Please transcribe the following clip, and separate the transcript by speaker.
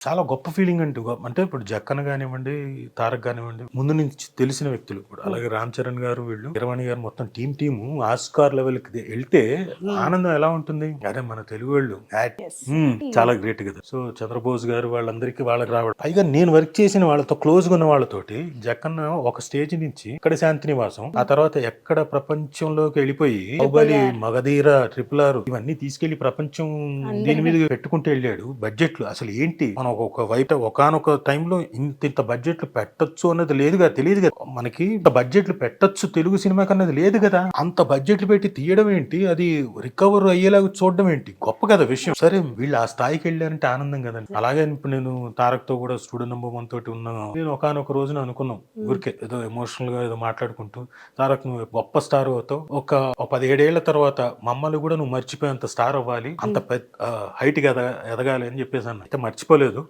Speaker 1: చాలా గొప్ప ఫీలింగ్ అంటూ అంటే ఇప్పుడు 'జక్కన్న' గానివ్వండి, 'తారక్' గానివ్వండి, ముందు నుంచి తెలిసిన వ్యక్తులు. ఇప్పుడు
Speaker 2: హ్మ్.
Speaker 1: అలాగే 'రామ్ చరణ్' గారు వీళ్ళు, 'కీరవాణి' గారు మొత్తం టీము ఆస్కార్ లెవెల్‌కి ఎళ్తే
Speaker 2: హ్మ్.
Speaker 1: ఆనందం ఎలా ఉంటుంది? అరే! మన తెలుగోళ్ళు
Speaker 2: యెస్.
Speaker 1: చాలా గ్రేట్ కదా! సో, 'చంద్రబోస్' గారు వాళ్ళందరికీ వాళ్ళకి రావడం. పైగా నేను వర్క్ చేసిన వాళ్ళతో క్లోజ్‌గా ఉన్న వాళ్ళతోటి 'జక్కన్న' ఒక స్టేజ్ నుంచి ఇక్కడ 'శాంతినివాసం' ఆ తర్వాత ఎక్కడ ప్రపంచంలోకి వెళ్ళిపోయి 'Baahubali',
Speaker 2: 'triple
Speaker 1: 'Magadheera', 'triple R' ఇవన్నీ తీసుకెళ్లి ప్రపంచం దీని
Speaker 2: అందరిని
Speaker 1: మీద పెట్టుకుంటూ వెళ్ళాడు. బడ్జెట్లు అసలు ఏంటి? మనం ఒక వైట ఒకానొక టైంలో ఇంతింత బడ్జెట్లు పెట్టొచ్చు అన్నది లేదుగా, తెలీదుగా. మనకి ఇంత బడ్జెట్లు పెట్టొచ్చు తెలుగు సినిమాకన్నది లేదు గదా! అంత బడ్జెట్లు పెట్టి తీయడం ఏంటి? అది రికవర్ అయ్యేలాగా చూడడం ఏంటి? గొప్ప కదా విషయం. సరే వీళ్ళు ఆ స్థాయికెళ్ళారంటే ఆనందం గదండీ. అలాగే ఇప్పుడు నేను 'తారక్‌తో' కూడా 'స్టూడెంట్ నంబర్ 1' తోటి ఉన్నాను. నేను ఒకానొక రోజున అనుకున్నాం.
Speaker 2: హ్మ్.
Speaker 1: ఊరికే ఏదో ఎమోషనల్‌గా ఏదో మాట్లాడుకుంటూ, 'తారక్ నువ్వు గొప్ప స్టార్ అవుతావు. ఒక 17 ఏళ్ల తర్వాత మమ్మల్ని కూడా నువ్వు మర్చిపోయేంత స్టార్ అవ్వాలి. అంత
Speaker 2: హ్మ్.
Speaker 1: హైట్‌గా ఎదగాలి అని చెప్పేసన్నా. అయితే మర్చిపోలేదు.